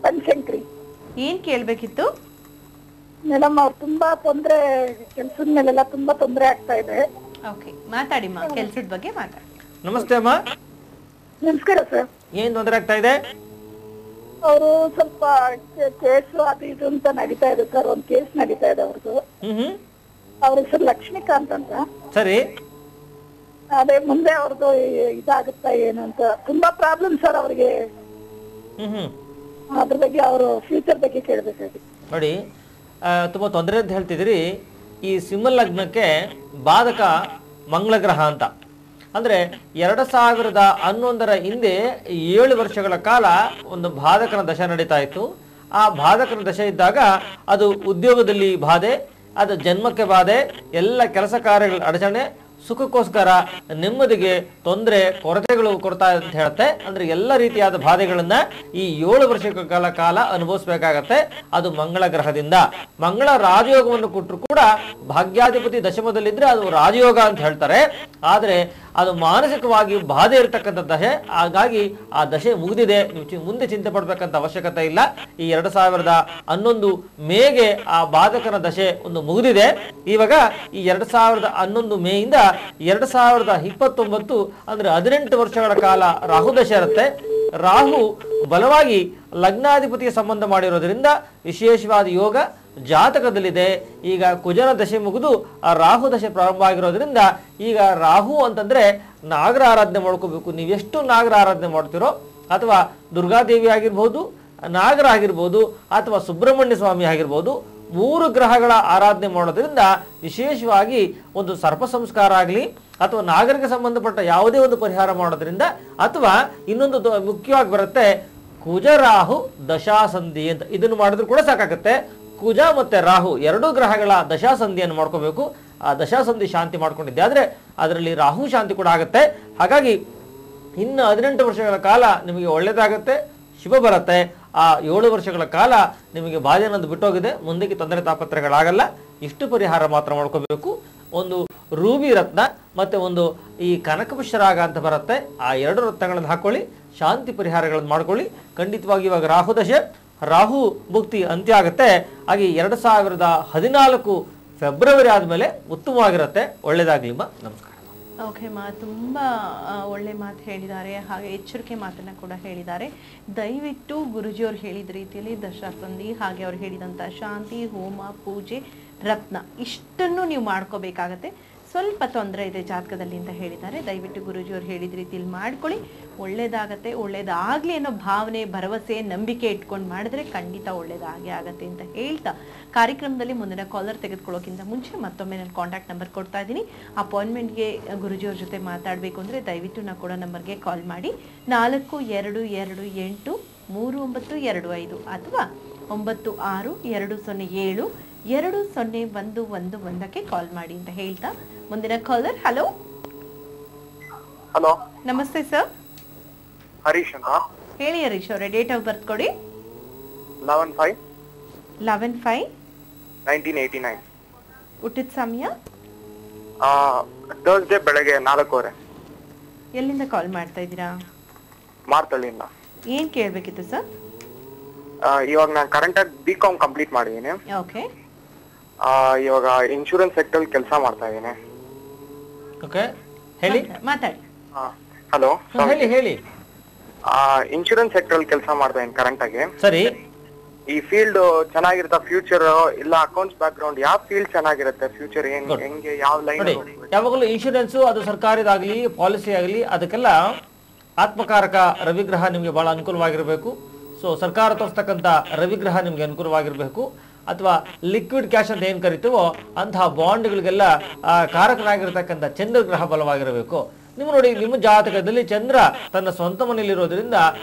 ಬನಶಂಕರಿ. ಏನ್ ಕೇಳ್ಬೇಕಿತ್ತು ಮೇಡಮ್? ಅವ್ರು ತುಂಬಾ ತೊಂದ್ರೆ, ಕೆಲ್ಸದ ಮೇಲೆಲ್ಲ ತುಂಬಾ ತೊಂದ್ರೆ ಆಗ್ತಾ ಇದೆ. ಓಕೆ, ಮಾತಾಡಿಮ್ಮ, ಕೆಲ್ಸದ ಬಗ್ಗೆ ಮಾತಾಡಿ. ನಮಸ್ತೆ ಅಮ್ಮ. ನಮಸ್ಕಾರ ಸರ್. ಏನ್ ತೊಂದರೆ ಆಗ್ತಾ ಇದೆ? ಅವರು ಸ್ವಲ್ಪ ಕೇಸು ಅದು ಇದು ಅಂತ ನಡೀತಾ ಇದೆ ಸರ್. ಒಂದ್ ಕೇಸ್ ನಡೀತಾ ಇದೆ ಅವ್ರದ್ದು. ಅವ್ರ ಹೆಸರು ಲಕ್ಷ್ಮೀಕಾಂತ್ ಅಂತ. ಸರಿ. ಅದೇ ಮುಂದೆ ಅವ್ರದ್ದು ಇದಾಗುತ್ತಾ ಏನು ಅಂತ ತುಂಬಾ ಪ್ರಾಬ್ಲಮ್ ಸರ್ ಅವ್ರಿಗೆ. ಅದ್ರ ಬಗ್ಗೆ ಅವರು ಫ್ಯೂಚರ್ ಬಗ್ಗೆ ಕೇಳಬೇಕಾಗಿ. ನೋಡಿ, ತುಂಬ ತೊಂದರೆ ಅಂತ ಹೇಳ್ತಿದ್ದೀರಿ. ಈ ಸಿಂಹ ಲಗ್ನಕ್ಕೆ ಬಾಧಕ ಮಂಗಳ ಗ್ರಹ ಅಂತ. ಅಂದರೆ 2011 ಹಿಂದೆ 7 ವರ್ಷಗಳ ಕಾಲ ಒಂದು ಬಾಧಕನ ದಶೆ ನಡೀತಾ ಇತ್ತು. ಆ ಬಾಧಕನ ದಶೆ ಇದ್ದಾಗ ಅದು ಉದ್ಯೋಗದಲ್ಲಿ ಬಾಧೆ, ಅದು ಜನ್ಮಕ್ಕೆ ಬಾಧೆ, ಎಲ್ಲ ಕೆಲಸ ಕಾರ್ಯಗಳ ಅಡಚಣೆ, ಸುಖಕ್ಕೋಸ್ಕರ ನೆಮ್ಮದಿಗೆ ತೊಂದರೆ, ಕೊರತೆಗಳು ಕೊಡ್ತಾ ಅಂತ ಹೇಳುತ್ತೆ. ಅಂದ್ರೆ ಎಲ್ಲ ರೀತಿಯಾದ ಬಾಧೆಗಳನ್ನ ಈ 7 ವರ್ಷಗಳ ಕಾಲ ಅನುಭವಿಸಬೇಕಾಗತ್ತೆ. ಅದು ಮಂಗಳ ಗ್ರಹದಿಂದ. ಮಂಗಳ ರಾಜಯೋಗವನ್ನು ಕೊಟ್ಟರು ಕೂಡ ಭಾಗ್ಯಾಧಿಪತಿ ದಶಮದಲ್ಲಿದ್ರೆ ಅದು ರಾಜಯೋಗ ಅಂತ ಹೇಳ್ತಾರೆ. ಆದ್ರೆ ಅದು ಮಾನಸಿಕವಾಗಿ ಬಾಧೆ ಇರತಕ್ಕಂಥ ದಶೆ. ಹಾಗಾಗಿ ಆ ದಶೆ ಮುಗಿದಿದೆ, ನೀವು ಮುಂದೆ ಚಿಂತೆ ಪಡ್ಬೇಕಂತ ಅವಶ್ಯಕತೆ ಇಲ್ಲ. ಈ 2011 ಮೇಗೆ ಆ ಬಾಧಕನ ದಶೆ ಒಂದು ಮುಗಿದಿದೆ. ಇವಾಗ ಈ 2011 ಮೇಯಿಂದ 2029 ಅಂದ್ರೆ 18 ವರ್ಷಗಳ ಕಾಲ ರಾಹು ದಶೆ ಇರುತ್ತೆ. ರಾಹು ಬಲವಾಗಿ ಲಗ್ನಾಧಿಪತಿಗೆ ಸಂಬಂಧ ಮಾಡಿರೋದ್ರಿಂದ ವಿಶೇಷವಾದ ಯೋಗ ಜಾತಕದಲ್ಲಿದೆ. ಈಗ ಕುಜನ ದಶೆ ಮುಗಿದು ಆ ರಾಹು ದಶೆ ಪ್ರಾರಂಭ ಆಗಿರೋದ್ರಿಂದ ಈಗ ರಾಹು ಅಂತಂದ್ರೆ ನಾಗರ ಆರಾಧನೆ ಮಾಡ್ಕೋಬೇಕು. ನೀವೆಷ್ಟು ನಾಗರ ಆರಾಧನೆ ಮಾಡ್ತಿರೋ, ಅಥವಾ ದುರ್ಗಾದೇವಿ ಆಗಿರ್ಬೋದು, ನಾಗರ ಆಗಿರ್ಬೋದು, ಅಥವಾ ಸುಬ್ರಹ್ಮಣ್ಯ ಸ್ವಾಮಿ ಆಗಿರ್ಬೋದು, 3 ಗ್ರಹಗಳ ಆರಾಧನೆ ಮಾಡೋದ್ರಿಂದ ವಿಶೇಷವಾಗಿ ಒಂದು ಸರ್ಪ ಸಂಸ್ಕಾರ ಆಗಲಿ ಅಥವಾ ನಾಗರಿಗೆ ಸಂಬಂಧಪಟ್ಟ ಯಾವುದೇ ಒಂದು ಪರಿಹಾರ ಮಾಡೋದ್ರಿಂದ, ಅಥವಾ ಇನ್ನೊಂದು ಮುಖ್ಯವಾಗಿ ಬರುತ್ತೆ ಕುಜರಾಹು ದಶಾಸಂಧಿ ಅಂತ. ಇದನ್ನು ಮಾಡಿದ್ರು ಕೂಡ ಸಾಕಾಗುತ್ತೆ. ಕುಜ ಮತ್ತೆ ರಾಹು 2 ಗ್ರಹಗಳ ದಶಾಸಂಧಿಯನ್ನು ಮಾಡ್ಕೋಬೇಕು. ಆ ದಶಾಸಂಧಿ ಶಾಂತಿ ಮಾಡ್ಕೊಂಡಿದ್ದೆ ಆದ್ರೆ ಅದರಲ್ಲಿ ರಾಹು ಶಾಂತಿ ಕೂಡ ಆಗುತ್ತೆ. ಹಾಗಾಗಿ ಇನ್ನು 18 ವರ್ಷಗಳ ಕಾಲ ನಿಮಗೆ ಒಳ್ಳೇದಾಗತ್ತೆ, ಶುಭ ಬರುತ್ತೆ. ಆ 7 ವರ್ಷಗಳ ಕಾಲ ನಿಮಗೆ ಬಾಧೆ ಅನ್ನೋದು ಬಿಟ್ಟೋಗಿದೆ. ಮುಂದಕ್ಕೆ ತೊಂದರೆ ತಾಪತ್ರಗಳಾಗಲ್ಲ. ಇಷ್ಟು ಪರಿಹಾರ ಮಾತ್ರ ಮಾಡ್ಕೋಬೇಕು. ಒಂದು ರೂಬಿ ರತ್ನ ಮತ್ತೆ ಒಂದು ಈ ಕನಕಪುಷ್ಯರಾಗ ಅಂತ ಬರುತ್ತೆ. ಆ 2 ರತ್ನಗಳನ್ನು ಹಾಕೊಳ್ಳಿ, ಶಾಂತಿ ಪರಿಹಾರಗಳನ್ನು ಮಾಡ್ಕೊಳ್ಳಿ. ಖಂಡಿತವಾಗಿ ಇವಾಗ ರಾಹು ದಶೆ, ರಾಹು ಭುಕ್ತಿ ಅಂತ್ಯ ಆಗುತ್ತೆ. ಹಾಗೆ 2014 ಫೆಬ್ರವರಿ ಆದಮೇಲೆ ಉತ್ತಮವಾಗಿರುತ್ತೆ. ಒಳ್ಳೇದಾಗ್ಲಿಮ್ಮ. ನಮಸ್ಕಾರ. ಓಕೆ ಮಾ, ತುಂಬ ಒಳ್ಳೆ ಮಾತು ಹೇಳಿದ್ದಾರೆ, ಹಾಗೆ ಎಚ್ಚರಿಕೆ ಮಾತನ್ನು ಕೂಡ ಹೇಳಿದ್ದಾರೆ. ದಯವಿಟ್ಟು ಗುರುಜಿಯವ್ರು ಹೇಳಿದ ರೀತಿಯಲ್ಲಿ ದಶಾಸಂಧಿ, ಹಾಗೆ ಅವ್ರು ಹೇಳಿದಂಥ ಶಾಂತಿ, ಹೋಮ, ಪೂಜೆ, ರತ್ನ ಇಷ್ಟನ್ನು ನೀವು ಮಾಡ್ಕೋಬೇಕಾಗತ್ತೆ. ಸ್ವಲ್ಪ ತೊಂದರೆ ಇದೆ ಜಾತಕದಲ್ಲಿ ಅಂತ ಹೇಳಿದ್ದಾರೆ. ದಯವಿಟ್ಟು ಗುರುಜಿಯವ್ರು ಹೇಳಿದ ರೀತಿಯಲ್ಲಿ ಮಾಡ್ಕೊಳ್ಳಿ, ಒಳ್ಳೇದಾಗತ್ತೆ. ಒಳ್ಳೇದಾಗಲಿ ಅನ್ನೋ ಭಾವನೆ, ಭರವಸೆ, ನಂಬಿಕೆ ಇಟ್ಕೊಂಡು ಮಾಡಿದ್ರೆ ಖಂಡಿತ ಒಳ್ಳೇದಾಗೇ ಆಗತ್ತೆ ಅಂತ ಹೇಳ್ತಾ ಕಾರ್ಯಕ್ರಮದಲ್ಲಿ ಮುಂದಿನ ಕಾಲರ್ ತೆಗೆದುಕೊಳ್ಳೋಕ್ಕಿಂತ ಮುಂಚೆ ಮತ್ತೊಮ್ಮೆ ನಾನು ಕಾಂಟ್ಯಾಕ್ಟ್ ನಂಬರ್ ಕೊಡ್ತಾ ಇದ್ದೀನಿ. ಅಪಾಯಿಂಟ್ಮೆಂಟ್ಗೆ ಗುರುಜಿಯವ್ರ ಜೊತೆ ಮಾತಾಡಬೇಕು ಅಂದರೆ ದಯವಿಟ್ಟು ನಾವು ಕೊಡೋ ನಂಬರ್ಗೆ ಕಾಲ್ ಮಾಡಿ 42283925 ಅಥವಾ 9620720111ಕ್ಕೆ ಕಾಲ್ ಮಾಡಿ ಅಂತ ಹೇಳ್ತಾ ಮುಂದಿನ ಕಾಲರ್. ಹಲೋ ಹಲೋ, ನಮಸ್ತೆ ಸರ್. ಹರೀಶ್ ಅಂತ. ಹೇಳಿ ಹರೀಶ್ ಅವರೇ, ಡೇಟ್ ಆಫ್ ಬರ್ತ್ ಕೊಡಿ. 11/5/1989. ಹುಟ್ಟಿದ ಸಮಯ ಥರ್ಸ್ಡೇ ಬೆಳಗ್ಗೆ 4:15. ಎಲ್ಲಿಂದ ಕಾಲ್ ಮಾಡ್ತಾ ಇದ್ದೀರಾ? ಮಾರ್ತಳ್ಳಿಯಿಂದ. ಏನ್ ಕೇಳಬೇಕಿತ್ತು ಸರ್? ಇವಾಗ ನಾನು ಕರೆಂಟ್ ಆಗಿ BCom ಕಂಪ್ಲೀಟ್ ಮಾಡಿದ್ದೀನಿ. ಓಕೆ. ಇವಾಗ ಇನ್ಶೂರೆನ್ಸ್ ಸೆಕ್ಟರ್ ಕೆಲಸ ಮಾಡ್ತಾ ಇದ್ದೀನಿ. ಓಕೆ, ಹೇಳಿ. ಮಾತಾಡಿ. ಹಲೋ, ಹೇಳಿ. ಇನ್ಶೂರೆನ್ಸ್ ಸೆಕ್ಟರ್ ಕೆಲಸ ಮಾಡ್ತಾ ಇದ್ದೀನಿ ಕರೆಂಟ್ ಆಗಿ. ಸರಿ. ಈ ಫೀಲ್ಡ್ ಚೆನ್ನಾಗಿರುತ್ತೆ ಫ್ಯೂಚರ್ ಇಲ್ಲ ಅಕೌಂಟ್ಸ್ ಬ್ಯಾಕ್ ಗ್ರೌಂಡ್ ಯಾವ ಫೀಲ್ಡ್ ಚೆನ್ನಾಗಿರುತ್ತೆ ಫ್ಯೂಚರ್? ಹೆಂಗೆ ಯಾವ ಲೈನ್? ಯಾವಾಗಲೂ ಇನ್ಶೂರೆನ್ಸ್ ಅದು ಸರ್ಕಾರದಾಗ್ಲಿ ಪಾಲಿಸಿ ಆಗಲಿ ಅದಕ್ಕೆಲ್ಲ ಆತ್ಮಕಾರಕ ರವಿಗ್ರಹ ನಿಮಗೆ ಬಹಳ ಅನುಕೂಲವಾಗಿರಬೇಕು. ಸೊ ಸರ್ಕಾರ ತೋರಿಸ್ತಕ್ಕಂಥ ರವಿಗ್ರಹ ನಿಮ್ಗೆ ಅನುಕೂಲವಾಗಿರಬೇಕು. ಅಥವಾ ಲಿಕ್ವಿಡ್ ಕ್ಯಾಶ್ ಅಂತ ಏನು ಕರಿತೀವೋ ಅಂತಹ ಬಾಂಡ್ಗಳಿಗೆಲ್ಲ ಕಾರಕನಾಗಿರ್ತಕ್ಕಂಥ ಚಂದ್ರಗ್ರಹ ಬಲವಾಗಿರಬೇಕು. ನೀವು ನೋಡಿ, ನಿಮ್ಮ ಜಾತಕದಲ್ಲಿ ಚಂದ್ರ ತನ್ನ ಸ್ವಂತ ಮನೆಯಲ್ಲಿರೋದ್ರಿಂದ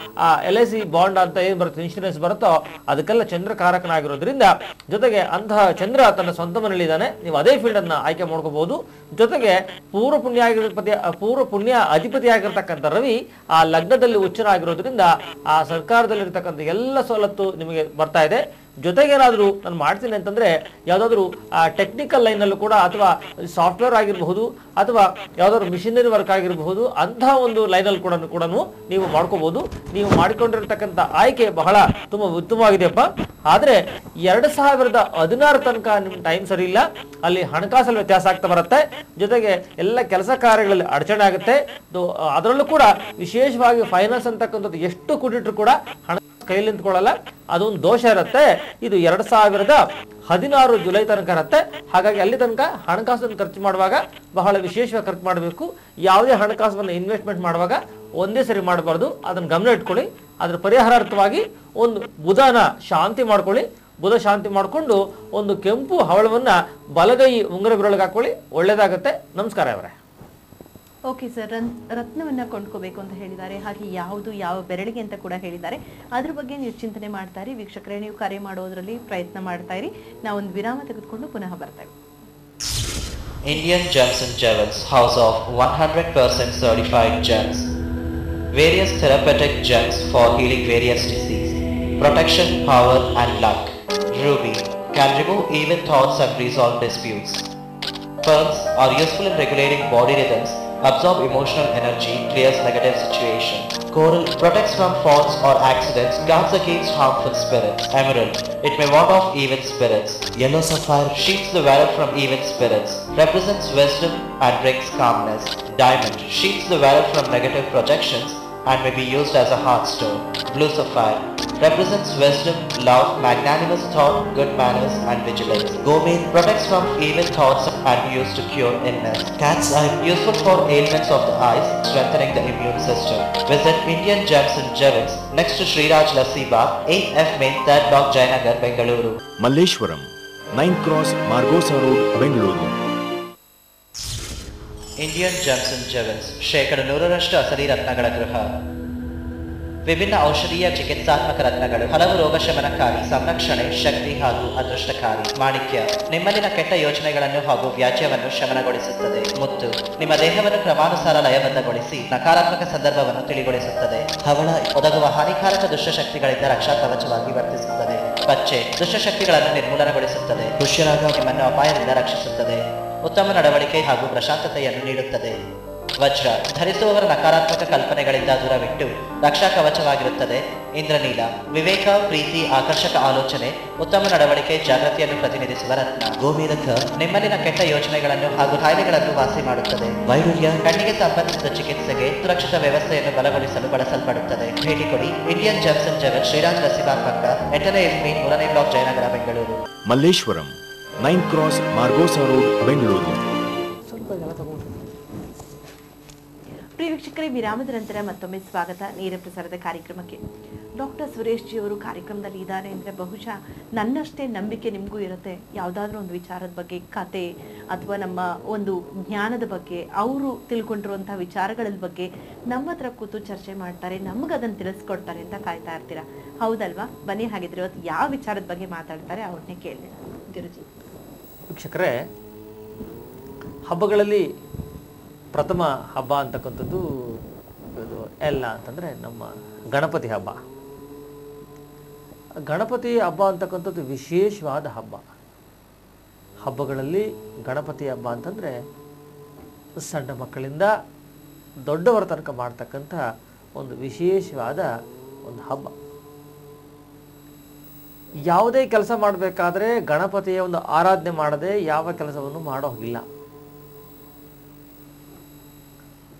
ಆ LIC ಬಾಂಡ್ ಅಂತ ಏನು ಬರುತ್ತೆ, ಇನ್ಶೂರೆನ್ಸ್ ಬರುತ್ತೋ ಅದಕ್ಕೆಲ್ಲ ಚಂದ್ರ ಕಾರಕನಾಗಿರೋದ್ರಿಂದ, ಜೊತೆಗೆ ಅಂತಹ ಚಂದ್ರ ತನ್ನ ಸ್ವಂತ ಮನೆಯಲ್ಲಿದ್ದಾನೆ. ನೀವು ಅದೇ ಫೀಲ್ಡ್ ಅನ್ನ ಆಯ್ಕೆ ಮಾಡ್ಕೋಬಹುದು. ಜೊತೆಗೆ ಪೂರ್ವ ಪುಣ್ಯ ಅಧಿಪತಿಯಾಗಿರ್ತಕ್ಕಂಥ ರವಿ ಆ ಲಗ್ನದಲ್ಲಿ ಉಚ್ಚನಾಗಿರೋದ್ರಿಂದ ಆ ಸರ್ಕಾರದಲ್ಲಿರ್ತಕ್ಕಂಥ ಎಲ್ಲ ಸವಲತ್ತು ನಿಮಗೆ ಬರ್ತಾ ಇದೆ. ಜೊತೆಗೇನಾದರೂ ನಾನು ಮಾಡ್ತೀನಿ ಅಂತಂದರೆ ಯಾವುದಾದ್ರೂ ಟೆಕ್ನಿಕಲ್ ಲೈನಲ್ಲೂ ಕೂಡ ಅಥವಾ ಸಾಫ್ಟ್ವೇರ್ ಆಗಿರಬಹುದು ಅಥವಾ ಯಾವುದಾದ್ರು ಮಿಷಿನರಿ ವರ್ಕ್ ಆಗಿರಬಹುದು, ಅಂತಹ ಒಂದು ಲೈನಲ್ಲಿ ಕೂಡ ನೀವು ಮಾಡ್ಕೋಬಹುದು. ನೀವು ಮಾಡಿಕೊಂಡಿರ್ತಕ್ಕಂಥ ಆಯ್ಕೆ ಬಹಳ ತುಂಬ ಉತ್ತಮವಾಗಿದೆಯಪ್ಪ. ಆದರೆ 2016 ತನಕ ನಿಮ್ಮ ಟೈಮ್ ಸರಿ ಇಲ್ಲ, ಅಲ್ಲಿ ಹಣಕಾಸಲ್ಲಿ ವ್ಯತ್ಯಾಸ ಆಗ್ತಾ ಬರುತ್ತೆ, ಜೊತೆಗೆ ಎಲ್ಲ ಕೆಲಸ ಕಾರ್ಯಗಳಲ್ಲಿ ಅಡಚಣೆ ಆಗುತ್ತೆ. ಅದರಲ್ಲೂ ಕೂಡ ವಿಶೇಷವಾಗಿ ಫೈನಾನ್ಸ್ ಅಂತಕ್ಕಂಥದ್ದು ಎಷ್ಟು ಕೂಡಿಟ್ರು ಕೂಡ ಹಣ ಕೈಲಿ ನಿಂತ್ಕೊಳ್ಳಲ್ಲ, ಅದೊಂದು ದೋಷ ಇರುತ್ತೆ. ಇದು 2016 ಜುಲೈ ತನಕ ಇರುತ್ತೆ. ಹಾಗಾಗಿ ಅಲ್ಲಿ ತನಕ ಹಣಕಾಸನ್ನು ಖರ್ಚು ಮಾಡುವಾಗ ಬಹಳ ವಿಶೇಷವಾಗಿ ಖರ್ಚು ಮಾಡಬೇಕು. ಯಾವುದೇ ಹಣಕಾಸನ್ನು ಇನ್ವೆಸ್ಟ್ಮೆಂಟ್ ಮಾಡುವಾಗ ಒಂದೇ ಸರಿ ಮಾಡಬಾರ್ದು, ಅದನ್ನು ಗಮನ ಇಟ್ಕೊಳ್ಳಿ. ಅದರ ಪರಿಹಾರಾರ್ಥವಾಗಿ ಒಂದು ಬುಧನ ಶಾಂತಿ ಮಾಡ್ಕೊಳ್ಳಿ. ಬುಧ ಶಾಂತಿ ಮಾಡಿಕೊಂಡು ಒಂದು ಕೆಂಪು ಹವಳವನ್ನ ಬಲಗೈ ಉಂಗುರ ಬೆರಳಿಗೆ ಹಾಕೊಳ್ಳಿ, ಒಳ್ಳೇದಾಗತ್ತೆ. ನಮಸ್ಕಾರ ಅವರೇ. ಓಕೆ ಸರ್, ರತ್ನವನ್ನ ಕೊಂಡ್ಕೋಬೇಕು ಅಂತ ಹೇಳಿದ್ದಾರೆ, ಹಾಗೆ ಯಾವುದು ಯಾವ ಬೆರಳಿಗೆ ಅಂತ ಕೂಡ ಹೇಳಿದ್ದಾರೆ. ಅದ್ರ ಬಗ್ಗೆ ನೀವು ಚಿಂತನೆ ಮಾಡ್ತಾ ಇರಿ ವೀಕ್ಷಕರೇ. ನೀವು ಕರೆ ಮಾಡೋದ್ರಲ್ಲಿ ಪ್ರಯತ್ನ ಮಾಡ್ತಾ ಇರಿ. ನಾವೊಂದು ವಿರಾಮ ತೆಗೆದುಕೊಂಡು ಪುನಃ ಬರ್ತೇವೆ. Indian Gems and Jewels, house of 100% certified gems. Various therapeutic gems for healing various disease, protection, power and luck. Ruby can remove evil thoughts and resolve disputes. Pearls are useful in regulating body rhythms, absorb emotional energy, clears negative situations. Coral protects from falls or accidents, guards against harmful spirits. Emerald, it may ward off evil spirits. Yellow sapphire shields the wearer from evil spirits, represents wisdom and brings calmness. Diamond shields the wearer from negative projections and may be used as a heartstone. Blue sapphire represents wisdom, love, magnanimous thought, good manners and vigilance. Gold protects from evil thoughts and used to cure illness. Cat's eye useful for ailments of the eyes, strengthening the immune system. Visit Indian Gems and Jewels next to Sri Raj Lassi Bagh, 8F Main, 3rd Block, Jayanagar, Bengaluru. Malleshwaram, 9 Cross, Margosa Road, Bengaluru. Indian Gems and Jewels, 100% ಅಸಲಿ ರತ್ನಗಳ ಗೃಹ. ವಿಭಿನ್ನ ಔಷಧೀಯ ಚಿಕಿತ್ಸಾತ್ಮಕ ರತ್ನಗಳು, ಹಲವು ರೋಗ ಶಮನಕಾರಿ, ಸಂರಕ್ಷಣೆ, ಶಕ್ತಿ ಹಾಗೂ ಅದೃಷ್ಟಕಾರಿ. ಮಾಣಿಕ್ಯ ನಿಮ್ಮಲ್ಲಿನ ಕೆಟ್ಟ ಯೋಚನೆಗಳನ್ನು ಹಾಗೂ ವ್ಯಾಜ್ಯವನ್ನು ಶಮನಗೊಳಿಸುತ್ತದೆ. ಮುತ್ತು ನಿಮ್ಮ ದೇಹವನ್ನು ಕ್ರಮಾನುಸಾರ ಲಯಬದ್ಧಗೊಳಿಸಿ ನಕಾರಾತ್ಮಕ ಸಂದರ್ಭವನ್ನು ತಿಳಿಗೊಳಿಸುತ್ತದೆ. ಹವಳ ಒದಗುವ ಹಾನಿಕಾರಕ ದುಷ್ಟಶಕ್ತಿಗಳಿಂದ ರಕ್ಷಾ ಕವಚವಾಗಿ ವರ್ತಿಸುತ್ತದೆ. ಪಚ್ಚೆ ದುಷ್ಟಶಕ್ತಿಗಳನ್ನು ನಿರ್ಮೂಲನಗೊಳಿಸುತ್ತದೆ. ಪುಷ್ಯರಾಗ ನಿಮ್ಮನ್ನು ಅಪಾಯದಿಂದ ರಕ್ಷಿಸುತ್ತದೆ. ಉತ್ತಮ ನಡವಳಿಕೆ ಹಾಗೂ ಪ್ರಶಾಂತತೆಯನ್ನು ನೀಡುತ್ತದೆ. ವಜ್ರ ಧರಿಸುವವರ ನಕಾರಾತ್ಮಕ ಕಲ್ಪನೆಗಳಿಂದ ದೂರವಿಟ್ಟು ರಕ್ಷಾ ಕವಚವಾಗಿರುತ್ತದೆ. ಇಂದ್ರನೀಲ ವಿವೇಕ, ಪ್ರೀತಿ, ಆಕರ್ಷಕ ಆಲೋಚನೆ, ಉತ್ತಮ ನಡವಳಿಕೆ, ಜಾಗೃತಿಯನ್ನು ಪ್ರತಿನಿಧಿಸುವ ರತ್ನ. ಗೋಮೇಧಕ ನಿಮ್ಮಲ್ಲಿನ ಕೆಟ್ಟ ಯೋಚನೆಗಳನ್ನು ಹಾಗೂ ಕಾಯಿಲೆಗಳನ್ನು ವಾಸಿ ಮಾಡುತ್ತದೆ. ವೈಡೂರ್ಯ ಕಣ್ಣಿಗೆ ಸಂಬಂಧಿಸಿದ ಚಿಕಿತ್ಸೆಗೆ ಸುರಕ್ಷಿತ ವ್ಯವಸ್ಥೆಯನ್ನು ಬಲಗೊಳಿಸಲು ಬಳಸಲ್ಪಡುತ್ತದೆ. ಭೇಟಿ ಕೊಡಿ Indian gems and jewels, Shriraj Lassibagh ಪಕ್ಕ, 8ನೇ ಎಸ್ಮೀನ್, 3ನೇ block, Jayanagar, Bengaluru. Malleshwaram, 9 Cross, Margosa Road, Bengaluru. ಪ್ರಿಯ ವೀಕ್ಷಕರೇ, ವಿರಾಮದ ನಂತರ ಮತ್ತೊಮ್ಮೆ ಸ್ವಾಗತ ನೇರ ಪ್ರಸಾರದ ಕಾರ್ಯಕ್ರಮಕ್ಕೆ. ಡಾಕ್ಟರ್ ಸುರೇಶ್ ಜಿ ಅವರು ಕಾರ್ಯಕ್ರಮದಲ್ಲಿ ಇದ್ದಾರೆ ಅಂದರೆ ಬಹುಶಃ ನನ್ನಷ್ಟೇ ನಂಬಿಕೆ ನಿಮಗೂ ಇರುತ್ತೆ. ಯಾವುದಾದ್ರೂ ಒಂದು ವಿಚಾರದ ಬಗ್ಗೆ, ಕತೆ ಅಥವಾ ನಮ್ಮ ಒಂದು ಜ್ಞಾನದ ಬಗ್ಗೆ, ಅವರು ತಿಳ್ಕೊಂಡಿರುವಂಥ ವಿಚಾರಗಳ ಬಗ್ಗೆ ನಮ್ಮ ಹತ್ರ ಕೂತು ಚರ್ಚೆ ಮಾಡ್ತಾರೆ, ನಮ್ಗೆ ಅದನ್ನು ತಿಳಿಸ್ಕೊಡ್ತಾರೆ ಅಂತ ಕಾಯ್ತಾ ಇರ್ತೀರಾ, ಹೌದಲ್ವಾ? ಬನ್ನಿ, ಹಾಗಿದ್ರೆ ಇವತ್ತು ಯಾವ ವಿಚಾರದ ಬಗ್ಗೆ ಮಾತಾಡ್ತಾರೆ ಅವ್ರನ್ನೇ ಕೇಳಿ. ಗುರುಜಿ. ವೀಕ್ಷಕರೇ, ಹಬ್ಬಗಳಲ್ಲಿ ಪ್ರಥಮ ಹಬ್ಬ ಅಂತಕ್ಕಂಥದ್ದು ಇದು ಎಲ್ಲ ಅಂತಂದರೆ ನಮ್ಮ ಗಣಪತಿ ಹಬ್ಬ. ಗಣಪತಿ ಹಬ್ಬ ಅಂತಕ್ಕಂಥದ್ದು ವಿಶೇಷವಾದ ಹಬ್ಬ. ಹಬ್ಬಗಳಲ್ಲಿ ಗಣಪತಿ ಹಬ್ಬ ಅಂತಂದರೆ ಸಣ್ಣ ಮಕ್ಕಳಿಂದ ದೊಡ್ಡವರ ತನಕ ಮಾಡ್ತಕ್ಕಂಥ ಒಂದು ವಿಶೇಷವಾದ ಒಂದು ಹಬ್ಬ. ಯಾವುದೇ ಕೆಲಸ ಮಾಡಬೇಕಾದ್ರೆ ಗಣಪತಿಯ ಒಂದು ಆರಾಧನೆ ಮಾಡದೆ ಯಾವ ಕೆಲಸವನ್ನು ಮಾಡೋ ಹಾಗಿಲ್ಲ.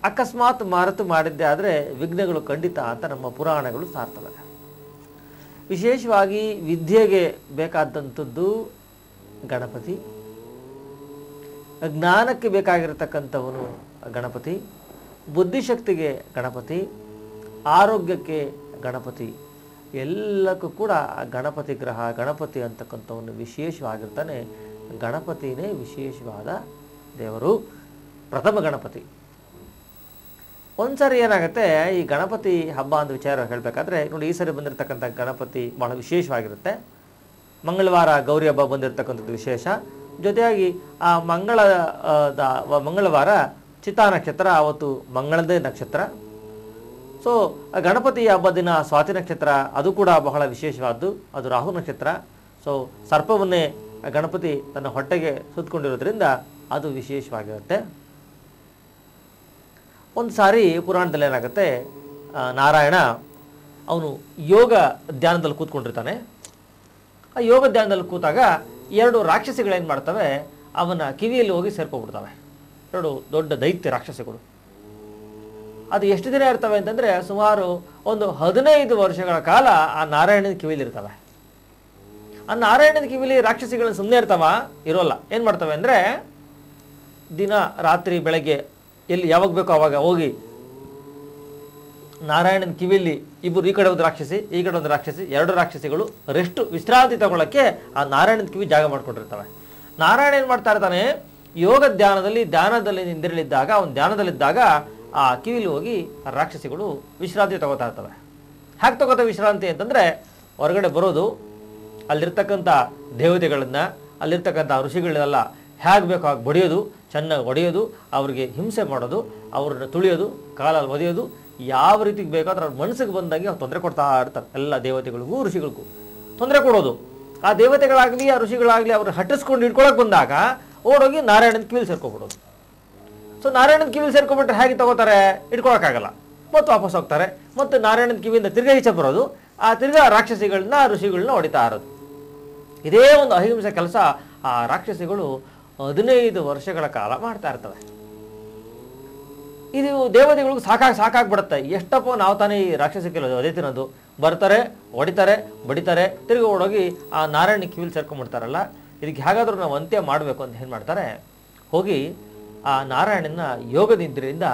ಅಕಸ್ಮಾತ್ ಮರೆತು ಮಾಡಿದ್ದೆ ಆದರೆ ವಿಘ್ನಗಳು ಖಂಡಿತ ಅಂತ ನಮ್ಮ ಪುರಾಣಗಳು ಸಾರ್ತವೆ. ವಿಶೇಷವಾಗಿ ವಿದ್ಯೆಗೆ ಬೇಕಾದಂಥದ್ದು ಗಣಪತಿ, ಜ್ಞಾನಕ್ಕೆ ಬೇಕಾಗಿರತಕ್ಕಂಥವನು ಗಣಪತಿ, ಬುದ್ಧಿಶಕ್ತಿಗೆ ಗಣಪತಿ, ಆರೋಗ್ಯಕ್ಕೆ ಗಣಪತಿ, ಎಲ್ಲಕ್ಕೂ ಕೂಡ ಗಣಪತಿ ಗ್ರಹ, ಗಣಪತಿ ಅಂತಕ್ಕಂಥವನು ವಿಶೇಷವಾಗಿರ್ತಾನೆ. ಗಣಪತಿನೇ ವಿಶೇಷವಾದ ದೇವರು, ಪ್ರಥಮ ಗಣಪತಿ. ಒಂದ್ಸರಿ ಏನಾಗುತ್ತೆ, ಈ ಗಣಪತಿ ಹಬ್ಬ ಅಂತ ವಿಚಾರ ಹೇಳಬೇಕಾದ್ರೆ ನೋಡಿ, ಈ ಸರಿ ಬಂದಿರತಕ್ಕಂಥ ಗಣಪತಿ ಬಹಳ ವಿಶೇಷವಾಗಿರುತ್ತೆ. ಮಂಗಳವಾರ ಗೌರಿ ಹಬ್ಬ ಬಂದಿರತಕ್ಕಂಥದ್ದು ವಿಶೇಷ. ಜೊತೆಯಾಗಿ ಆ ಮಂಗಳವಾರ ಚಿತ್ತಾ ನಕ್ಷತ್ರ, ಆವತ್ತು ಮಂಗಳದೇ ನಕ್ಷತ್ರ. ಸೊ ಗಣಪತಿ ಹಬ್ಬ ದಿನ ಸ್ವಾತಿ ನಕ್ಷತ್ರ, ಅದು ಕೂಡ ಬಹಳ ವಿಶೇಷವಾದ್ದು, ಅದು ರಾಹು ನಕ್ಷತ್ರ. ಸೊ ಸರ್ಪವನ್ನೇ ಗಣಪತಿ ತನ್ನ ಹೊಟ್ಟೆಗೆ ಸುತ್ತಕೊಂಡಿರೋದ್ರಿಂದ ಅದು ವಿಶೇಷವಾಗಿರುತ್ತೆ. ಒಂದು ಸಾರಿ ಪುರಾಣದಲ್ಲಿ ಏನಾಗುತ್ತೆ, ನಾರಾಯಣ ಅವನು ಯೋಗ ಧ್ಯಾನದಲ್ಲಿ ಕೂತ್ಕೊಂಡಿರ್ತಾನೆ. ಆ ಯೋಗ ಧ್ಯಾನದಲ್ಲಿ ಕೂತಾಗ 2 ರಾಕ್ಷಸಿಗಳೇನು ಮಾಡ್ತವೆ, ಅವನ ಕಿವಿಯಲ್ಲಿ ಹೋಗಿ ಸೇರ್ಕೊಂಡ್ಬಿಡ್ತವೆ. 2 ದೊಡ್ಡ ದೈತ್ಯ ರಾಕ್ಷಸಿಗಳು. ಅದು ಎಷ್ಟು ದಿನ ಇರ್ತವೆ ಅಂತಂದರೆ ಸುಮಾರು ಒಂದು 15 ವರ್ಷಗಳ ಕಾಲ ಆ ನಾರಾಯಣನ ಕಿವಿಲಿರ್ತವೆ. ಆ ನಾರಾಯಣನ ಕಿವಿಲಿ ರಾಕ್ಷಸಿಗಳು ಸುಮ್ಮನೆ ಇರ್ತಾವ, ಇರೋಲ್ಲ. ಏನು ಮಾಡ್ತವೆ ಅಂದರೆ ದಿನ ರಾತ್ರಿ ಬೆಳಗ್ಗೆ ಎಲ್ಲಿ ಯಾವಾಗ ಬೇಕೋ ಅವಾಗ ಹೋಗಿ ನಾರಾಯಣನ ಕಿವಿಲಿ ಇಬ್ಬರು, ಈ ಕಡೆ ಒಂದು ರಾಕ್ಷಸಿ ಈ ಕಡೆ ಒಂದು ರಾಕ್ಷಸಿ, 2 ರಾಕ್ಷಸಿಗಳು ವಿಶ್ರಾಂತಿ ತಗೊಳ್ಳೋಕ್ಕೆ ಆ ನಾರಾಯಣನ ಕಿವಿ ಜಾಗ ಮಾಡ್ಕೊಂಡಿರ್ತವೆ. ನಾರಾಯಣ ಏನು ಮಾಡ್ತಾ ಇರ್ತಾನೆ, ಯೋಗ ಧ್ಯಾನದಲ್ಲಿ ನಿಂದಿರಲಿದ್ದಾಗ, ಅವನು ಧ್ಯಾನದಲ್ಲಿದ್ದಾಗ ಆ ಕಿವಿಲಿ ಹೋಗಿ ಆ ರಾಕ್ಷಸಿಗಳು ವಿಶ್ರಾಂತಿ ತಗೋತಾ ಇರ್ತವೆ. ಹೇಗೆ ತಗೋತವೆ ವಿಶ್ರಾಂತಿ ಅಂತಂದರೆ, ಹೊರಗಡೆ ಬರೋದು, ಅಲ್ಲಿರ್ತಕ್ಕಂಥ ದೇವತೆಗಳನ್ನು, ಅಲ್ಲಿರ್ತಕ್ಕಂಥ ಋಷಿಗಳನ್ನೆಲ್ಲ ಹೇಗೆ ಬೇಕೋ ಹಾಗೆ ಬಡಿಯೋದು, ಚೆನ್ನಾಗಿ ಹೊಡೆಯೋದು, ಅವ್ರಿಗೆ ಹಿಂಸೆ ಮಾಡೋದು, ಅವ್ರನ್ನ ತುಳಿಯೋದು, ಕಾಲಲ್ಲಿ ಒದೆಯೋದು, ಯಾವ ರೀತಿಗೆ ಬೇಕಾದ್ರೆ ಅವ್ರ ಮನಸ್ಸಿಗೆ ಬಂದಂಗೆ ಅವ್ರು ತೊಂದರೆ ಕೊಡ್ತಾ ಇರ್ತಾರೆ. ಎಲ್ಲ ದೇವತೆಗಳಿಗೂ ಋಷಿಗಳಿಗೂ ತೊಂದರೆ ಕೊಡೋದು. ಆ ದೇವತೆಗಳಾಗಲಿ ಆ ಋಷಿಗಳಾಗಲಿ ಅವ್ರನ್ನ ಹಟ್ಟಿಸ್ಕೊಂಡು ಇಟ್ಕೊಳಕ್ಕೆ ಬಂದಾಗ ಓಡೋಗಿ ನಾರಾಯಣನ ಕಿವಿಲಿ ಸೇರ್ಕೊಬಿಡೋದು. ಸೊ ನಾರಾಯಣನ ಕಿವಿಲಿ ಸೇರ್ಕೊಂಡ್ಬಿಟ್ರೆ ಹೇಗೆ ತಗೋತಾರೆ, ಇಟ್ಕೊಳಕ್ಕಾಗಲ್ಲ, ಮತ್ತು ವಾಪಸ್ ಹೋಗ್ತಾರೆ. ಮತ್ತು ನಾರಾಯಣನ ಕಿವಿಯಿಂದ ತಿರ್ಗಾ ಈಚೆ ಬರೋದು, ಆ ತಿರ್ಗಾ ರಾಕ್ಷಸಿಗಳನ್ನ ಋಷಿಗಳನ್ನ ಹೊಡಿತಾ ಇರೋದು. ಇದೇ ಒಂದು ಅಹಿಂಸೆ ಕೆಲಸ ಆ ರಾಕ್ಷಸಿಗಳು 15 ವರ್ಷಗಳ ಕಾಲ ಮಾಡ್ತಾ ಇರ್ತವೆ. ಇದು ದೇವತೆಗಳಿಗೂ ಸಾಕಾಗ್ಬಿಡುತ್ತೆ. ಎಷ್ಟಪ್ಪ ನಾವು ತಾನೇ ಈ ರಾಕ್ಷಸ ಕೆಲಸ ಅದೇ ತಿನ್ನೋದು, ಬರ್ತಾರೆ, ಹೊಡಿತಾರೆ, ಬಡಿತಾರೆ, ತಿರುಗಿ ಓಡೋಗಿ ಆ ನಾರಾಯಣ ಕಿವಿಲಿ ಸೇರ್ಕೊಂಡ್ಬಿಡ್ತಾರಲ್ಲ. ಇದಕ್ಕೆ ಹೇಗಾದ್ರೂ ನಾವು ಅಂತ್ಯ ಮಾಡಬೇಕು ಅಂತ ಏನು ಮಾಡ್ತಾರೆ, ಹೋಗಿ ಆ ನಾರಾಯಣನ ಯೋಗ ನಿದ್ರೆಯಿಂದ